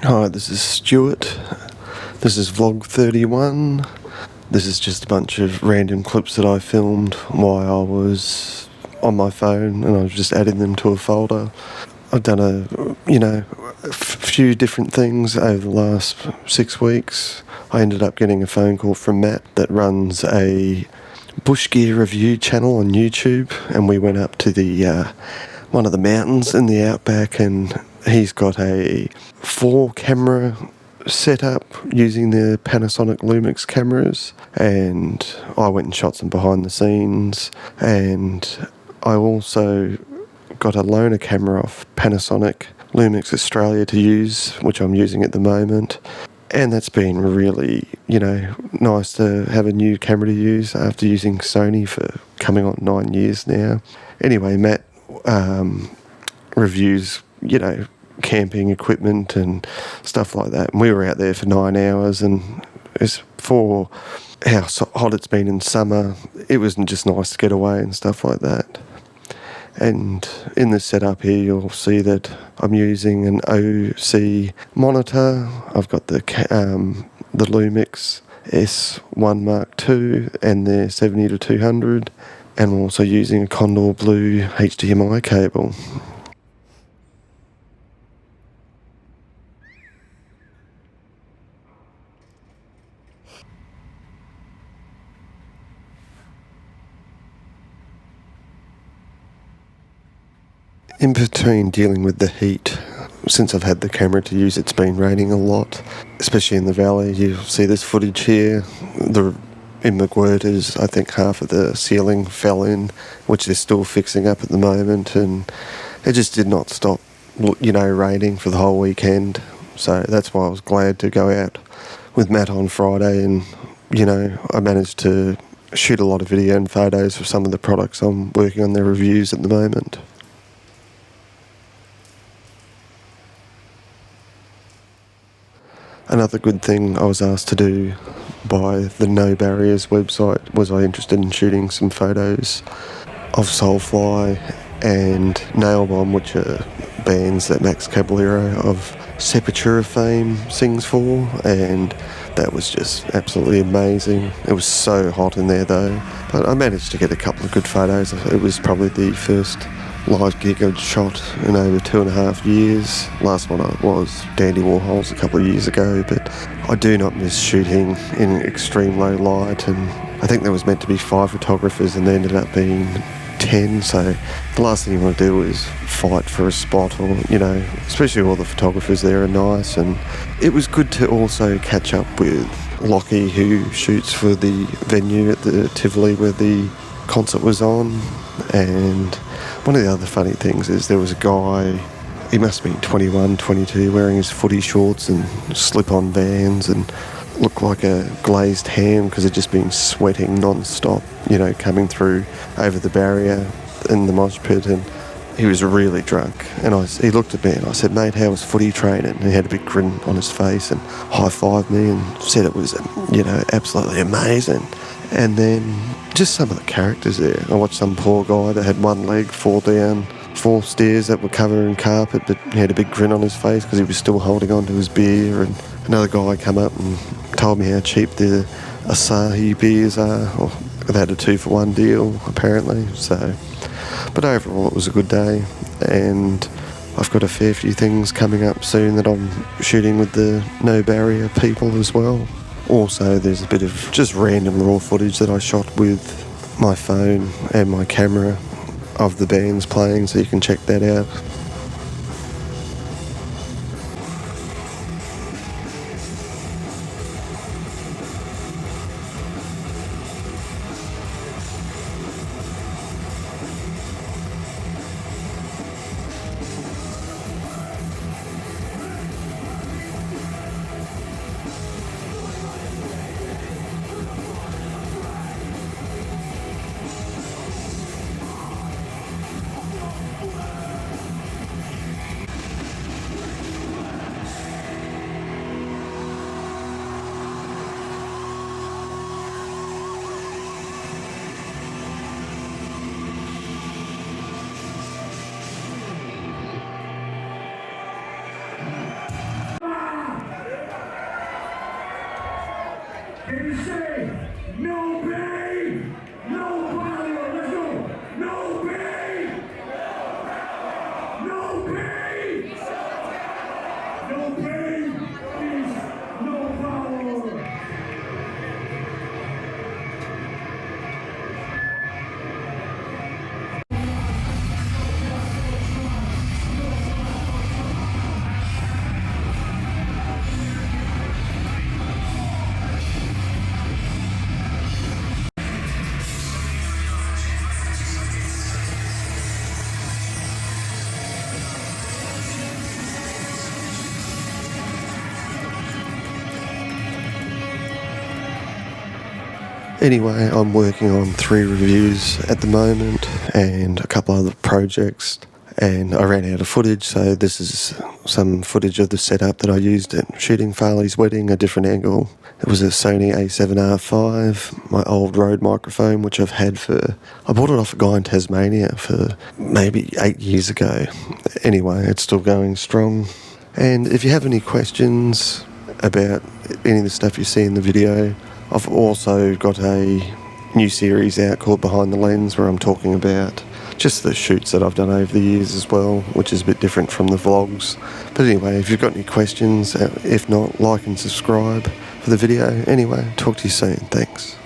Hi, this is Stuart. This is vlog 31. This is just a bunch of random clips that I filmed while I was on my phone, and I was just adding them to a folder. I've done a few different things over the last 6 weeks. I ended up getting a phone call from Matt that runs a bush gear review channel on YouTube, and we went up to the one of the mountains in the outback, and he's got a 4-camera setup using the Panasonic Lumix cameras, and I went and shot some behind the scenes, and I also got a loaner camera off Panasonic Lumix Australia to use, which I'm using at the moment. And that's been really, nice to have a new camera to use after using Sony for coming on 9 years now. Anyway, Matt reviews, camping equipment and stuff like that. And we were out there for 9 hours, and it's for how hot it's been in summer, it was just nice to get away and stuff like that. And in the setup here, you'll see that I'm using an OC monitor. I've got the Lumix S1 Mark II and the 70-200, and I'm also using a Condor Blue HDMI cable. In between dealing with the heat, since I've had the camera to use, it's been raining a lot, especially in the valley. You'll see this footage here. In McWhirters, I think half of the ceiling fell in, which they're still fixing up at the moment, and it just did not stop, raining for the whole weekend. So that's why I was glad to go out with Matt on Friday, and, I managed to shoot a lot of video and photos for some of the products I'm working on their reviews at the moment. Another good thing I was asked to do by the No Barriers website was I interested in shooting some photos of Soulfly and Nailbomb, which are bands that Max Caballero of Sepultura fame sings for, and that was just absolutely amazing. It was so hot in there though, but I managed to get a couple of good photos. It was probably the first live gig I'd shot in over 2.5 years. Last one was Dandy Warhols a couple of years ago, but I do not miss shooting in extreme low light, and I think there was meant to be 5 photographers and there ended up being 10, so the last thing you want to do is fight for a spot, or especially all the photographers there are nice. And it was good to also catch up with Lockie, who shoots for the venue at the Tivoli where the concert was on. And one of the other funny things is there was a guy, he must have been 21, 22, wearing his footy shorts and slip-on Vans and looked like a glazed ham because he'd just been sweating non-stop, coming through over the barrier in the mosh pit, and he was really drunk. And he looked at me and I said, "Mate, how was footy training?" And he had a big grin on his face and high-fived me and said it was, absolutely amazing. And then just some of the characters there. I watched some poor guy that had one leg fall down 4 stairs that were covered in carpet, but he had a big grin on his face because he was still holding on to his beer. And another guy came up and told me how cheap the Asahi beers are. Or they had a 2-for-1 deal, apparently. So, but overall, it was a good day, and I've got a fair few things coming up soon that I'm shooting with the No Barrier people as well. Also, there's a bit of just random raw footage that I shot with my phone and my camera of the bands playing, so you can check that out. Everybody say, no pain, no power. Let's go. No pain, no pain, no pain is no power. Anyway, I'm working on 3 reviews at the moment and a couple other projects, and I ran out of footage, so this is some footage of the setup that I used at shooting Farley's wedding, a different angle. It was a Sony A7R5, my old Rode microphone, which I've had I bought it off a guy in Tasmania for maybe 8 years ago. Anyway, it's still going strong. And if you have any questions about any of the stuff you see in the video, I've also got a new series out called Behind the Lens, where I'm talking about just the shoots that I've done over the years as well, which is a bit different from the vlogs. But anyway, if you've got any questions, if not, like and subscribe for the video. Anyway, talk to you soon. Thanks.